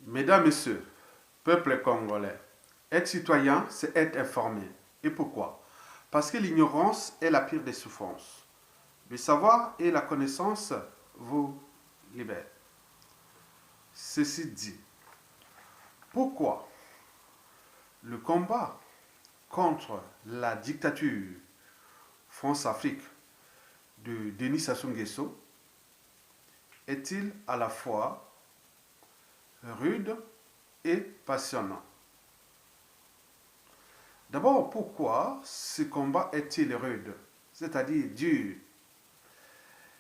Mesdames, Messieurs, peuple congolais, être citoyen, c'est être informé. Et pourquoi? Parce que l'ignorance est la pire des souffrances. Le savoir et la connaissance vous libèrent. Ceci dit, pourquoi le combat contre la dictature France-Afrique de Denis Sassou Nguesso est-il à la fois rude et passionnant? D'abord, pourquoi ce combat est-il rude, c'est-à-dire dur?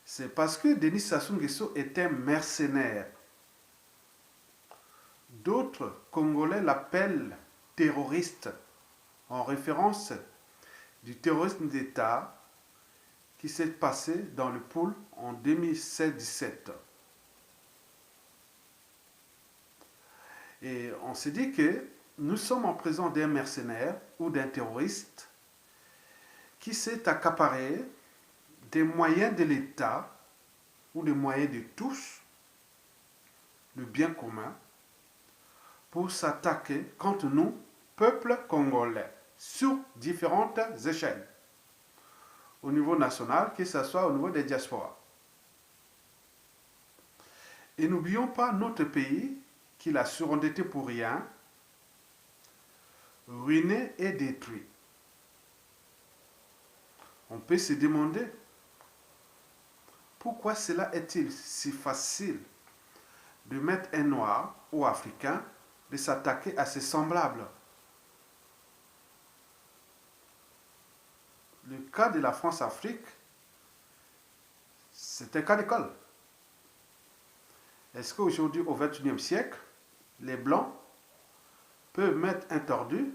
C'est parce que Denis Sassou Nguesso est un mercenaire. D'autres Congolais l'appellent terroriste, en référence du terrorisme d'État qui s'est passé dans le pool en 2016-17. Et on s'est dit que nous sommes en présence d'un mercenaire ou d'un terroriste qui s'est accaparé des moyens de l'État ou des moyens de tous, le bien commun, pour s'attaquer contre nous, peuple congolais, sur différentes échelles, au niveau national, que ce soit au niveau des diasporas. Et n'oublions pas notre pays qu'il a surendetté pour rien, ruiné et détruit. On peut se demander pourquoi cela est-il si facile de mettre un noir ou africain de s'attaquer à ses semblables. Le cas de la France-Afrique, c'est un cas d'école. Est-ce qu'aujourd'hui, au XXIe siècle, les Blancs peuvent mettre un tordu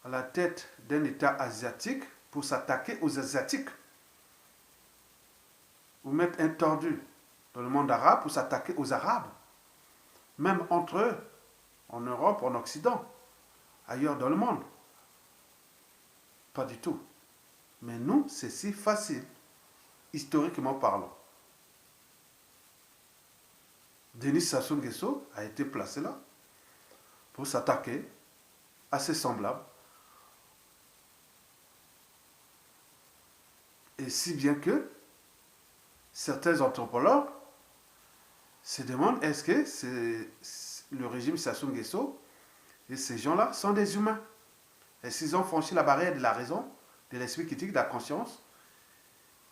à la tête d'un État asiatique pour s'attaquer aux Asiatiques? Ou mettre un tordu dans le monde arabe pour s'attaquer aux Arabes? Même entre eux, en Europe, en Occident, ailleurs dans le monde. Pas du tout. Mais nous, c'est si facile, historiquement parlant. Denis Sassou Nguesso a été placé là pour s'attaquer à ses semblables. Et si bien que certains anthropologues se demandent est-ce que le régime Sassou Nguesso et ces gens-là sont des humains? Est-ce qu'ils ont franchi la barrière de la raison, de l'esprit critique, de la conscience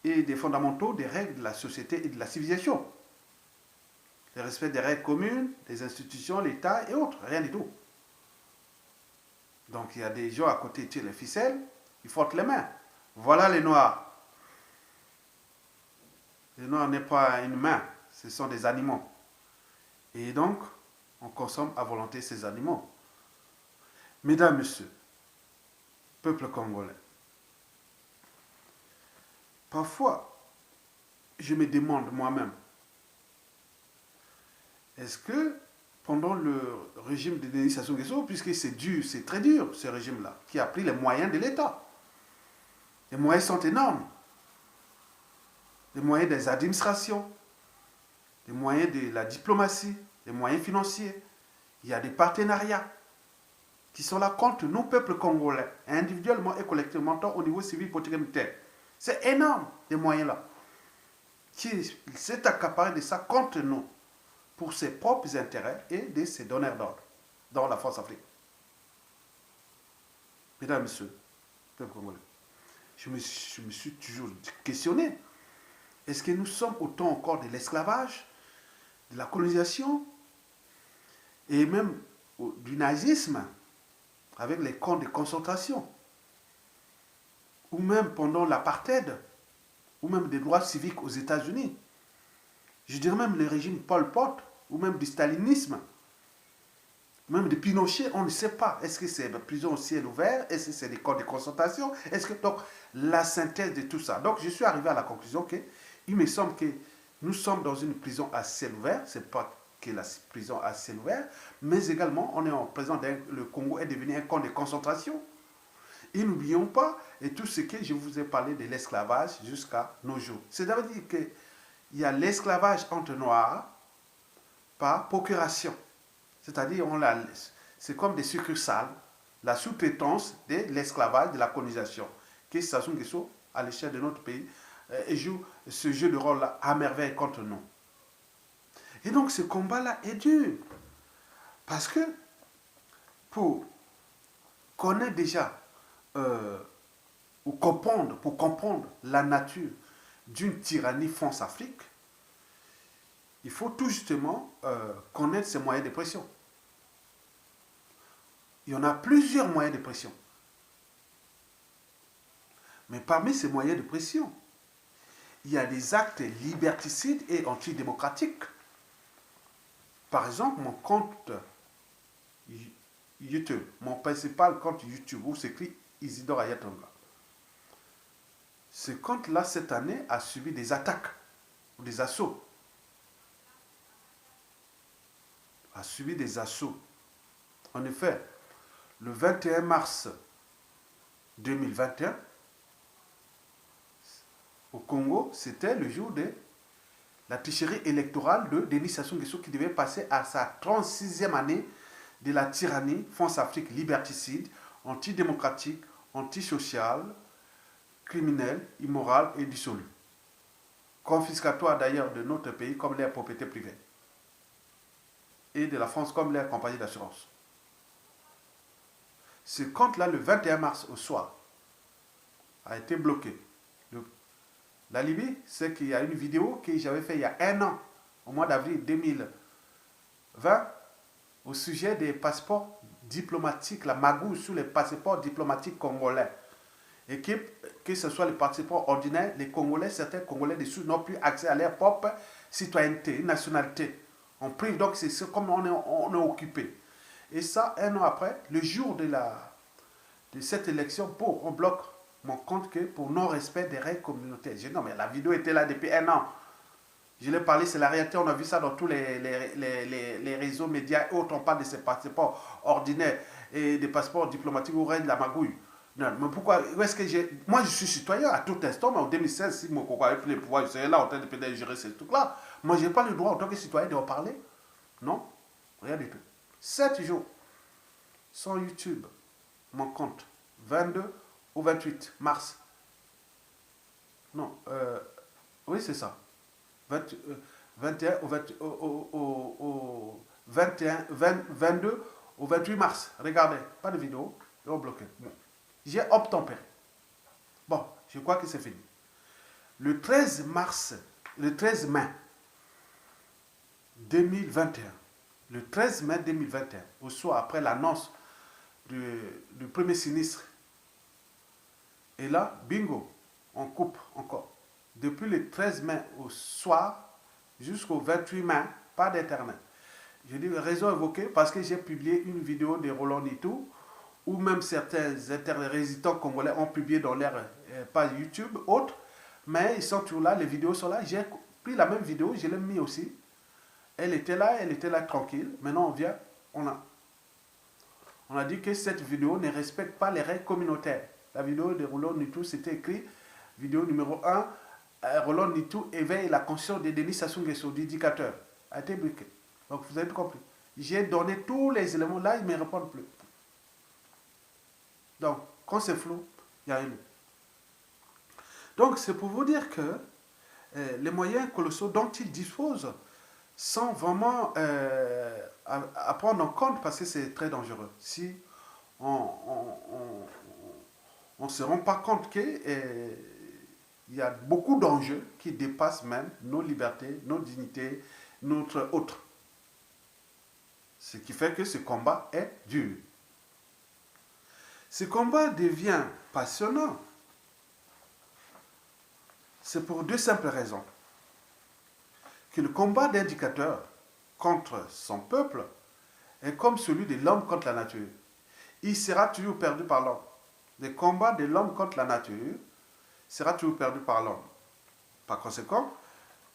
et des fondamentaux, des règles de la société et de la civilisation? Le respect des règles communes, des institutions, l'État et autres, rien du tout. Donc il y a des gens à côté qui tirent les ficelles, ils frottent les mains. Voilà les Noirs. Les Noirs n'est pas une main, ce sont des animaux. Et donc, on consomme à volonté ces animaux. Mesdames, Messieurs, peuple congolais, parfois, je me demande moi-même, est-ce que pendant le régime de Denis Sassou Nguesso, puisque c'est dur, c'est très dur ce régime-là, qui a pris les moyens de l'État, les moyens sont énormes, les moyens des administrations, les moyens de la diplomatie, les moyens financiers, il y a des partenariats qui sont là contre nous, peuple congolais, individuellement et collectivement, tant au niveau civil, politique et militaire. C'est énorme, les moyens-là. Qui s'est accaparé de ça contre nous, pour ses propres intérêts et de ses donneurs d'ordre dans la France-Afrique. Mesdames, Messieurs, peuple congolais, je me suis toujours questionné. Est-ce que nous sommes au temps encore de l'esclavage, de la colonisation et même du nazisme avec les camps de concentration, ou même pendant l'apartheid, ou même des droits civiques aux États-Unis? Je dirais même le régime Pol Pot, ou même du stalinisme, même de Pinochet, on ne sait pas. Est-ce que c'est prison au ciel ouvert? Est-ce que c'est des camps de concentration? Est-ce que, donc, la synthèse de tout ça. Donc, je suis arrivé à la conclusion qu'il me semble que nous sommes dans une prison à ciel ouvert. Ce n'est pas que la prison à ciel ouvert, mais également, on est en présence le Congo est devenu un camp de concentration. Et n'oublions pas, et tout ce que je vous ai parlé de l'esclavage jusqu'à nos jours. C'est-à-dire qu'il y a l'esclavage entre Noirs, par procuration. C'est-à-dire, c'est comme des succursales, la sous-traitance de l'esclavage, de la colonisation, qui Sassou Nguesso, à l'échelle de notre pays, joue ce jeu de rôle-là à merveille contre nous. Et donc, ce combat-là est dur. Parce que, pour connaître déjà, pour comprendre la nature d'une tyrannie France-Afrique, il faut tout justement connaître ses moyens de pression. Il y en a plusieurs moyens de pression. Mais parmi ces moyens de pression, il y a des actes liberticides et antidémocratiques. Par exemple, mon compte YouTube, mon principal compte YouTube, où s'écrit Isidore Ayatonga. Ce compte-là, cette année, a subi des attaques ou des assauts. A subi des assauts. En effet, le 21 mars 2021, au Congo, c'était le jour de la tricherie électorale de Denis Sassou Nguesso qui devait passer à sa 36e année de la tyrannie France-Afrique liberticide, antidémocratique, antisociale, criminelle, immorale et dissolue. Confiscatoire d'ailleurs de notre pays comme les propriétés privées. Et de la France comme les compagnies d'assurance. Ce compte-là, le 21 mars au soir, a été bloqué. La Libye, c'est qu'il y a une vidéo que j'avais faite il y a un an, au mois d'avril 2020, au sujet des passeports diplomatiques, la magouille sur les passeports diplomatiques congolais. Et que ce soit les passeports ordinaires, les Congolais, certains Congolais dessous n'ont plus accès à leur propre citoyenneté, nationalité. On prive, donc c'est comme on est occupé. Et ça, un an après, le jour de cette élection, on bloque mon compte que pour non-respect des règles communautaires. J'ai dit non, mais la vidéo était là depuis un an. Je l'ai parlé, c'est la réalité, on a vu ça dans tous les réseaux médias et autres. On parle de ces passeports ordinaires et des passeports diplomatiques où règne la magouille. Non, mais pourquoi est-ce que j'ai. Moi, je suis citoyen à tout instant, mais en 2016, si mon coco avait pris les pouvoirs, je serais là en train de gérer ces trucs-là. Moi, je n'ai pas le droit en tant que citoyen de en parler. Non, rien du tout. 7 jours sans YouTube, mon compte, 22 au 28 mars. Non, oui, c'est ça. 21 au 22 au 28 mars. Regardez, pas de vidéo, ils ont bloqué. Bon. J'ai obtempéré. Bon, je crois que c'est fini. Le 13 mai 2021, le 13 mai 2021, au soir après l'annonce du premier sinistre, et là, bingo, on coupe encore. Depuis le 13 mai au soir jusqu'au 28 mai, pas d'internet. Je dis raison évoquée parce que j'ai publié une vidéo de Roland Nitou où même certains résidents congolais ont publié dans leur page YouTube, autres, mais ils sont toujours là, les vidéos sont là. J'ai pris la même vidéo, je l'ai mis aussi. Elle était là tranquille. Maintenant, on a dit que cette vidéo ne respecte pas les règles communautaires. La vidéo de Roland Nitou, c'était écrit, vidéo numéro 1, Roland Nitou éveille la conscience de Denis Sassou Nguesso, d'éducateur. A été briqué. Donc, vous avez compris. J'ai donné tous les éléments, là, ils ne me répondent plus. Donc, quand c'est flou, il y a un loup. Donc, c'est pour vous dire que les moyens colossaux dont ils disposent sont vraiment à prendre en compte parce que c'est très dangereux. Si on ne se rend pas compte qu'il y a beaucoup d'enjeux qui dépassent même nos libertés, nos dignités, notre autre. Ce qui fait que ce combat est dur. Ce combat devient passionnant. C'est pour deux simples raisons. Que le combat d'un dictateur contre son peuple est comme celui de l'homme contre la nature. Il sera toujours perdu par l'homme. Le combat de l'homme contre la nature sera toujours perdu par l'homme. Par conséquent,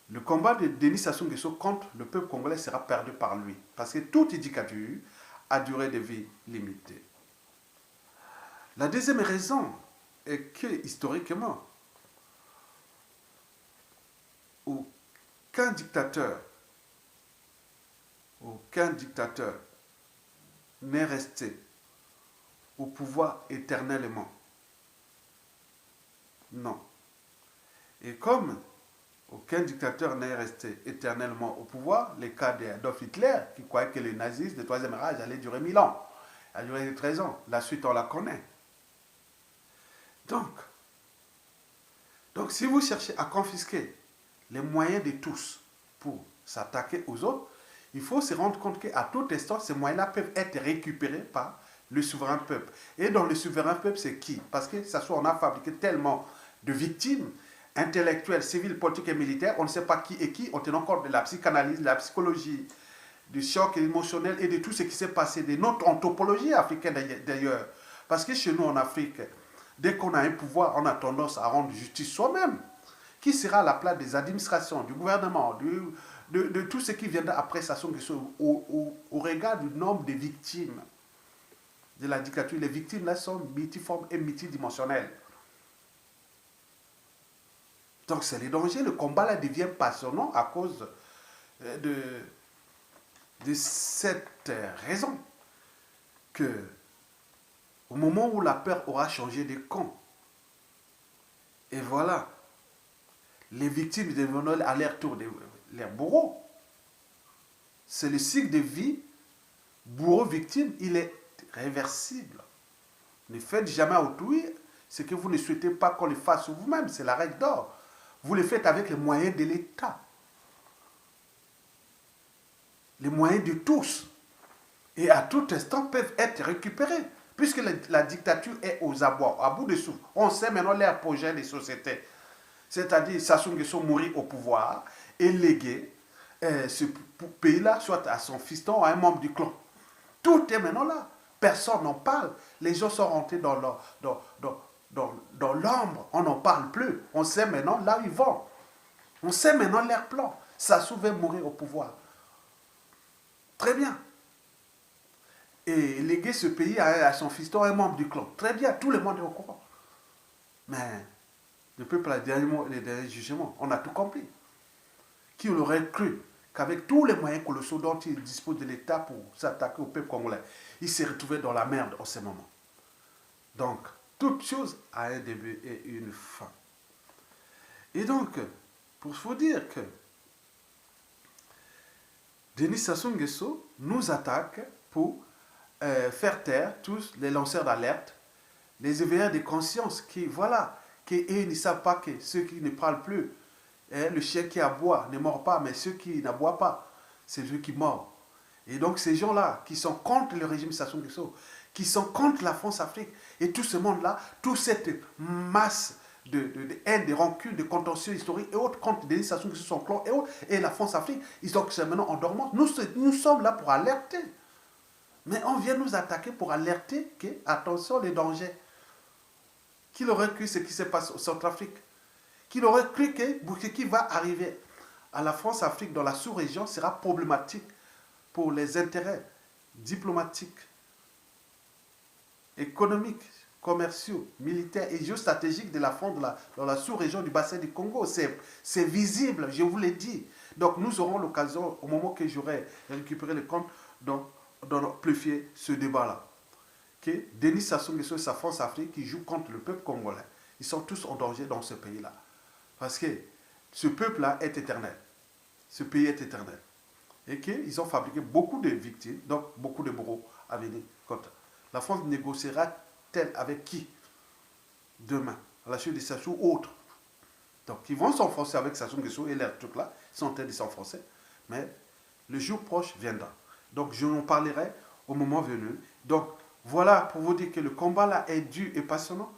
le combat de Denis Sassou Nguesso contre le peuple congolais sera perdu par lui. Parce que toute dictature a durée de vie limitée. La deuxième raison est que, historiquement, aucun dictateur aucun dictateur n'est resté au pouvoir éternellement. Non. Et comme aucun dictateur n'est resté éternellement au pouvoir, les cas d'Adolf Hitler, qui croyait que le nazisme de troisième âge allait durer 1000 ans, a duré 13 ans. La suite, on la connaît. Donc, si vous cherchez à confisquer les moyens de tous pour s'attaquer aux autres, il faut se rendre compte qu'à tout instant, ces moyens-là peuvent être récupérés par le souverain peuple. Et dans le souverain peuple, c'est qui? Parce que ça soit, on a fabriqué tellement de victimes intellectuelles, civiles, politiques et militaires, on ne sait pas qui est qui, en tenant compte de la psychanalyse, de la psychologie, du choc émotionnel et de tout ce qui s'est passé, de notre anthropologie africaine d'ailleurs. Parce que chez nous en Afrique, dès qu'on a un pouvoir, on a tendance à rendre justice soi-même. Qui sera à la place des administrations, du gouvernement, de tout ce qui viendra après Sassou Nguesso au regard du nombre de victimes de la dictature? Les victimes là sont multiformes et multidimensionnelles. Donc c'est le danger, le combat là devient passionnant à cause de cette raison que au moment où la peur aura changé de camp, et voilà, les victimes deviennent à leur tour les bourreaux. C'est le cycle de vie, bourreau-victime, il est réversible. Ne faites jamais à autrui ce que vous ne souhaitez pas qu'on le fasse vous-même, c'est la règle d'or. Vous le faites avec les moyens de l'État. Les moyens de tous. Et à tout instant peuvent être récupérés. Puisque la dictature est aux abois, à bout de souffle. On sait maintenant leur projet de société. C'est-à-dire Sassou Nguesso mourir au pouvoir et léguer ce pays-là, soit à son fiston ou à un membre du clan. Tout est maintenant là. Personne n'en parle. Les gens sont rentrés dans l'ombre. On n'en parle plus. On sait maintenant là où ils vont. On sait maintenant leur plan. Sassou veut mourir au pouvoir. Très bien. Et léguer ce pays à son fiston, un membre du clan. Très bien, tout le monde est au courant. Mais le peuple a les derniers jugements. On a tout compris. Qui aurait cru qu'avec tous les moyens colossaux dont il dispose de l'État pour s'attaquer au peuple congolais, il s'est retrouvé dans la merde en ce moment. Donc, toute chose a un début et une fin. Et donc, pour vous dire que Denis Sassou Nguesso nous attaque pour faire taire tous les lanceurs d'alerte, les éveilleurs de conscience qui, voilà, qui ne savent pas que ceux qui ne parlent plus, le chien qui aboie ne mord pas, mais ceux qui n'aboient pas, c'est ceux qui mordent. Et donc ces gens-là qui sont contre le régime Sassou Nguesso, qui sont contre la France-Afrique, et tout ce monde-là, toute cette masse de haine, de rancune, de contentieux historiques et autres contre Denis Sassou Nguesso, son clan et autres, et la France-Afrique, ils sont maintenant en dormance. Nous sommes là pour alerter. Mais on vient nous attaquer pour alerter que, attention, les dangers. Qui aurait cru ce qui se passe au Centrafrique? Qui aurait cru que ce qui va arriver à la France-Afrique dans la sous-région sera problématique pour les intérêts diplomatiques, économiques, commerciaux, militaires et géostratégiques de la France dans la sous-région du bassin du Congo. C'est visible, je vous l'ai dit. Donc nous aurons l'occasion, au moment que j'aurai récupéré les comptes, d'amplifier ce débat-là. Que Denis Sassou Nguesso et sa France-Afrique qui jouent contre le peuple congolais, ils sont tous en danger dans ce pays-là. Parce que ce peuple-là est éternel. Ce pays est éternel. Et qu'ils ont fabriqué beaucoup de victimes, donc beaucoup de bourreaux à venir contre. La France négociera-t-elle avec qui demain, à la suite de Sassou ou autre? Donc ils vont s'enfoncer avec Sassou Nguesso et leurs trucs-là, ils sont en train de s'enfoncer, mais le jour proche viendra. Donc je en parlerai au moment venu. Donc voilà pour vous dire que le combat là est dur et passionnant.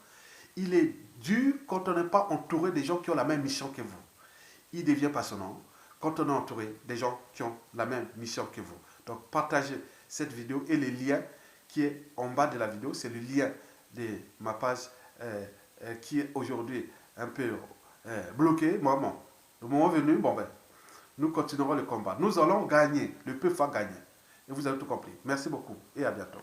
Il est dur quand on n'est pas entouré des gens qui ont la même mission que vous. Il devient passionnant quand on est entouré des gens qui ont la même mission que vous. Donc partagez cette vidéo et le lien qui est en bas de la vidéo, c'est le lien de ma page qui est aujourd'hui un peu bloqué. Bon, le moment venu, nous continuerons le combat. Nous allons gagner. Le peuple va gagner. Et vous avez tout compris. Merci beaucoup et à bientôt.